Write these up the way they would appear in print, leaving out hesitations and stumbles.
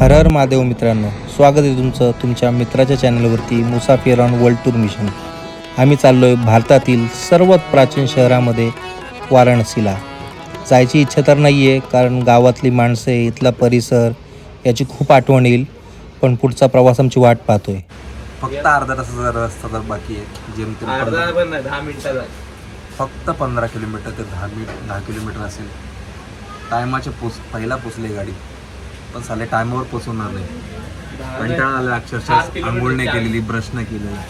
हर हर महादेव मित्रांनो, स्वागत आहे तुमचं तुमच्या मित्राच्या चॅनलवरती मुसाफिर ऑन वर्ल्ड टूर मिशन. आम्ही चाललो आहे भारतातील सर्वात प्राचीन शहरामध्ये वाराणसीला. जायची इच्छा तर नाही आहे, कारण गावातली माणसे, इथला परिसर याची खूप आठवण येईल. पण पुढचा प्रवास आमची वाट पाहतोय. फक्त अर्धा तासाचा रस्ता तर बाकी आहे. जेमतेम 10 मिनिटाचा. फक्त 15 किलोमीटर ते 10 किलोमीटर असेल. टायमाचे पहिला पोचले गाडी, पण साले टायमावर पोचवणार नाही. कंटाळा आला अक्षरशः. आंघोळ नाही केलेली, ब्रश नाही केलेला,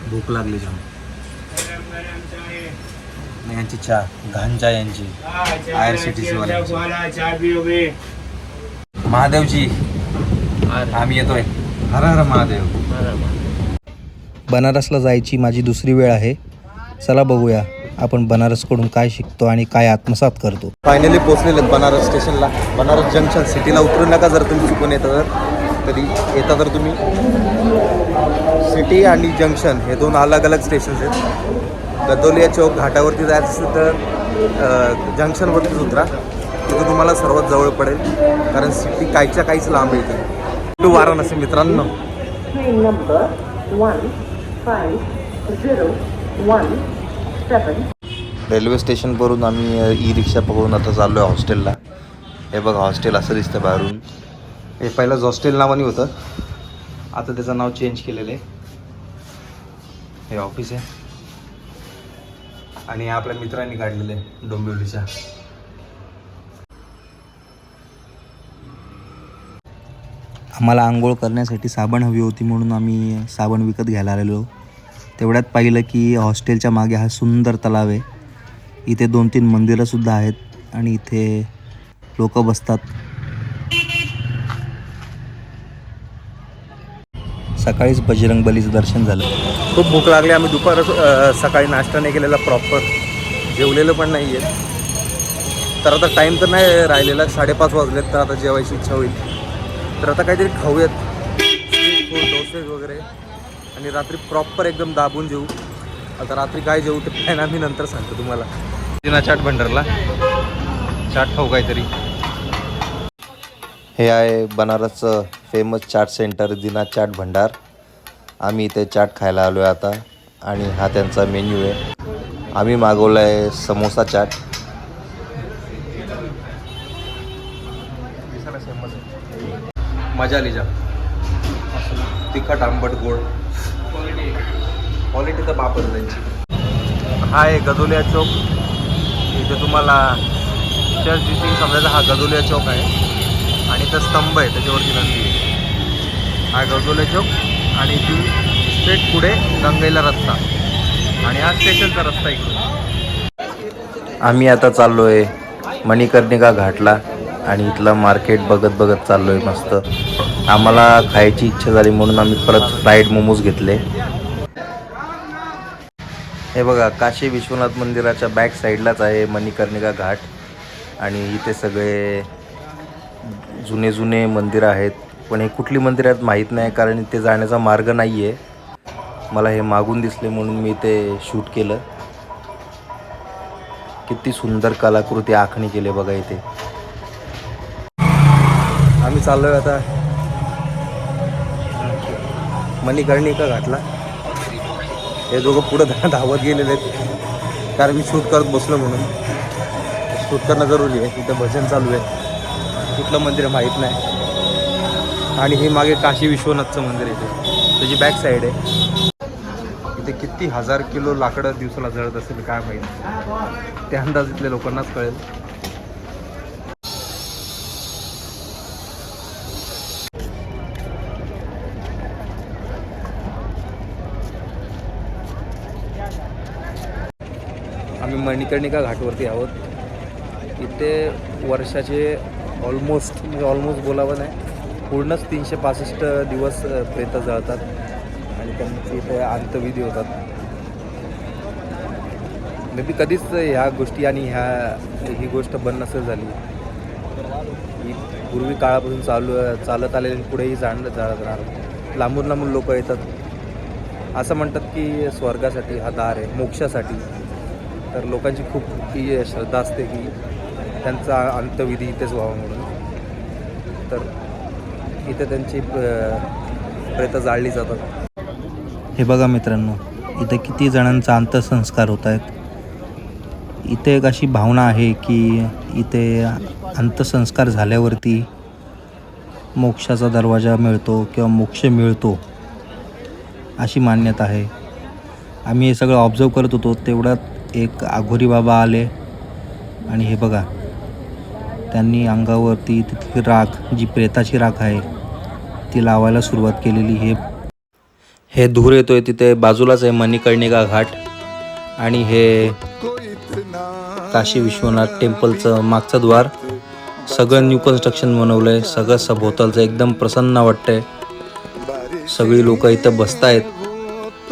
भूक लागली जाम. यांची चहा, घाण चहा यांची, IRCTC वाल्यांची. महादेवजी, आम्ही येतोय. हर हर महादेव. बनारसला जायची माझी दुसरी वेळ आहे. चला बघूया आपण बनारसकडून काय शिकतो आणि काय आत्मसात करतो. फायनली पोचलेले आहेत बनारस स्टेशनला. बनारस जंक्शन सिटीला उतरू नका जर तुम्ही चुकून येता तरी तर तुम्ही सिटी आणि जंक्शन हे दोन अलग अलग स्टेशन्स आहेत. गदोलिया चौक घाटावरती जायचं असेल तर जंक्शनवरतीच उतरा. तिथं तुम्हाला सर्वात जवळ पडेल, कारण सिटी काहीच लांब येते. टू वाराणसी मित्रांनो. Train number 15017. रेल्वे स्टेशनवरून आम्ही ई रिक्षा पकडून आता चाललो आहे हॉस्टेलला. हे बघा हॉस्टेल असं दिसतं बाहेरून. हे पहिलंच हॉस्टेल नावाने होतं, आता त्याचं नाव चेंज केलेलं आहे. हे ऑफिस आहे आणि आपल्या मित्रांनी काढलेलं आहे डोंबिवलीच्या. आम्हाला आंघोळ करण्यासाठी साबण हवी होती, म्हणून आम्ही साबण विकत घ्यायला आलेलो. तेवढ्यात पाहिलं की हॉस्टेलच्या मागे हा सुंदर तलाव आहे. इथे 2-3 मंदिरंसुद्धा आहेत आणि इथे लोक बसतात. सकाळीच बजरंगबलीचं दर्शन झालं. खूप भूक लागली. आम्ही सकाळी नाश्ता नाही केलेला प्रॉपर, जेवलेलं पण नाही आहे. तर आता टाईम तर नाही राहिलेला, 5:30 वाजलेत. तर आता जेवायची इच्छा होईल. तर आता काहीतरी खाऊयात, स्ट्रीट फूड, डोसे वगैरे, आणि रात्री प्रॉपर एकदम दाबून जेवू. आता रात्री काय जेवू ते प्लॅन आम्ही नंतर सांगतो तुम्हाला. दिना चाट भंडारला चाट खाऊ काहीतरी. हे आहे बनारसचं फेमस चाट सेंटर दिना चाट भंडार. आम्ही इथे चाट खायला आलो आहे आता, आणि हा त्यांचा मेन्यू आहे. आम्ही मागवला आहे समोसा चाट. मजा आली जा. तिखट, आंबट, गोड, क्वालिटी तर बापच त्यांची. हा आहे गदोलिया चौक. इथे तुम्हाला चर्च दिसेल, समजायचा हा गदोलिया चौक आहे आणि इथं स्तंभ आहे, त्याच्यावरती नंदी आहे. हा गदोलिया चौक आणि इथून स्ट्रेट पुढे गंगेला रस्ता, आणि हा स्टेशनचा रस्ता इकडून. आम्ही आता चाललो आहे मणिकर्णिका घाटला, आणि इथलं मार्केट बघत चाललो आहे मस्त. आम्हाला खायची इच्छा झाली म्हणून आम्ही परत फ्राईड मोमोज घेतले. हे बघा काशी विश्वनाथ मंदिराच्या बॅक साईडलाच आहे मणिकर्णिका घाट, आणि इथे सगळे जुने मंदिरं आहेत. पण हे कुठली मंदिरं आहेत माहीत नाही, कारण इथे जाण्याचा मार्ग नाही आहे. मला हे मागून दिसले म्हणून मी इथे शूट केलं. किती सुंदर कलाकृती आखणी केली बघा इथे. आम्ही चाललो आहे आता मणिकर्णिका घाटला. हे दोघं पुढं धावत गेलेले आहेत, कारण मी शूट करत बसलो म्हणून. शूट करणं जरुरी आहे. इथं भजन चालू आहे, कुठलं मंदिर माहीत नाही. आणि हे मागे काशी विश्वनाथचं मंदिर आहे, त्याची बॅक साईड आहे. इथे किती 1000 किलो लाकडं दिवसाला जळत असेल काय माहीत, ते अंदाज इथल्या लोकांनाच कळेल. आम्ही मणिकर्णिका घाटवरती आहोत. इथे वर्षाचे ऑलमोस्ट बोलावं नाही, पूर्णच 365 दिवस प्रेत जळतात, आणि त्यांची इथे अंत्यविधी होतात. मे बी कधीच ह्या गोष्टी आणि ही गोष्ट बंद नसेल झाली. ही पूर्वी काळापासून चालत आलेली, पुढेही जाळत राहणार. लांबून लोक येतात. असं म्हणतात की स्वर्गासाठी हा दार आहे, मोक्षासाठी. तर लोकांची खूप ही श्रद्धा असते की त्यांचा अंत्यविधी इथेच व्हावा म्हणून. तर इथे त्यांची प्रेतं जाळली जातात. हे बघा मित्रांनो, इथे किती जणांचा अंत्यसंस्कार होत आहेत. इथे एक अशी भावना आहे की इथे अंत्यसंस्कार झाल्यावरती मोक्षाचा दरवाजा मिळतो किंवा मोक्ष मिळतो अशी मान्यता आहे. आम्ही हे सगळं ऑब्झर्व करत होतो, तेवढ्यात एक आघोरी बाबा आले आणि हे बघा, त्यांनी अंगावरती तिथली राख, जी प्रेताची राख आहे, ती लावायला सुरुवात केलेली. हे धूर येतोय तिथे बाजूलाच आहे मणिकर्णिका घाट आणि हे काशी विश्वनाथ टेम्पलचं मागचं द्वार. सगळं न्यू कन्स्ट्रक्शन बनवलं आहे, सगळं सभोवतालचं एकदम प्रसन्न वाटतंय. सगळी लोक इथं बसतायत,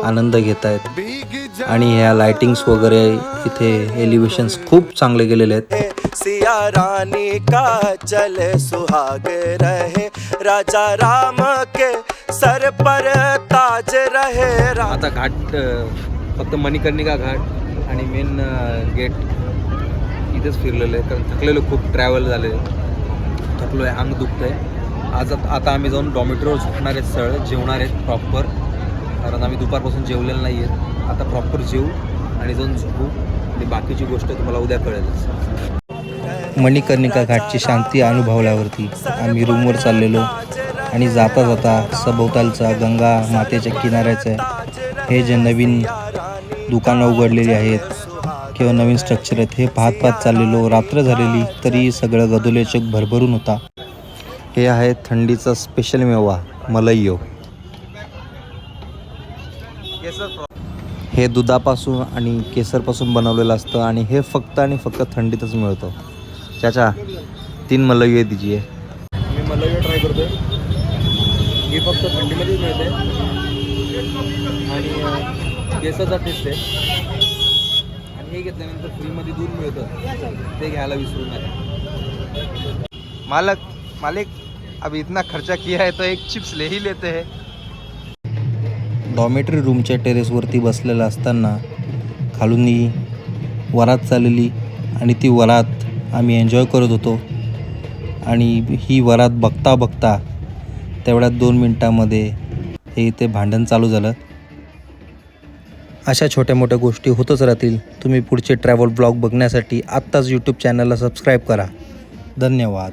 आनंद घेत आहेत आणि ह्या लाइटिंग्स वगैरे इथे एलिव्हेशन्स खूप चांगले गेलेले आहेत. सिया रानी का चले सुहाग रहे, राजा राम के सर पर ताज रहे. आता घाट फक्त मणिकर्णिका घाट आणि मेन गेट इथेच फिरलेलं आहे, कारण थकलेलो खूप, ट्रॅव्हल झाले, थकलो आहे, अंग दुखतं आहे. आता आम्ही जाऊन डॉमिटरीवर झोपणार आहेत, स्थळ जेवणार आहेत प्रॉपर, कारण आम्ही दुपारपासून जेवलेलं नाही आहेत. आता प्रॉपर जेवू आणि जाऊन झोपू आणि बाकीची गोष्ट तुम्हाला उद्या कळेलच. मणिकर्णिका घाटची शांती अनुभवल्यावरती आम्ही रूमवर चाललेलो आणि जाता जाता सभोवतालचा गंगा मातेच्या किनाऱ्याचं हे जे नवीन दुकानं उघडलेली आहेत किंवा नवीन स्ट्रक्चर आहेत हे पाहत पाहत चाललेलो. रात्र झालेली तरी सगळं गदोले चौक भरभरून होता. हे आहे थंडीचा स्पेशल मेवा मलईयो. हे दुधापासून आणि केसरपासून बनवलेलं असतं आणि हे फक्त आणि फक्त थंडीतच मिळतं. चाचा 3 मलईयो दीजिए. मी मलईयो ट्राय करतोय. ही फक्त थंडीमध्येच मिळते आणि केसाचा टेस्ट आहे. आणि हे घेतल्यानंतर फ्रीमध्ये दूध मिळतं, ते घ्यायला विसरू नका. मालिक अब इतना खर्चा किया है तो एक चिप्स ले ही लेते हैं. डॉमेटरी रूमच्या टेरेसवरती बसलेलं असताना खालून वरात चाललेली आणि ती वरात आम्ही एन्जॉय करत होतो. आणि ही वरात बघता बघता तेवढ्यात 2 मिनटामध्ये हे इथे भांडण चालू झालं. अशा छोट्या मोठ्या गोष्टी होतच राहतील. तुम्ही पुढचे ट्रॅव्हल ब्लॉग बघण्यासाठी आत्ताच यूट्यूब चॅनलला सबस्क्राईब करा. धन्यवाद.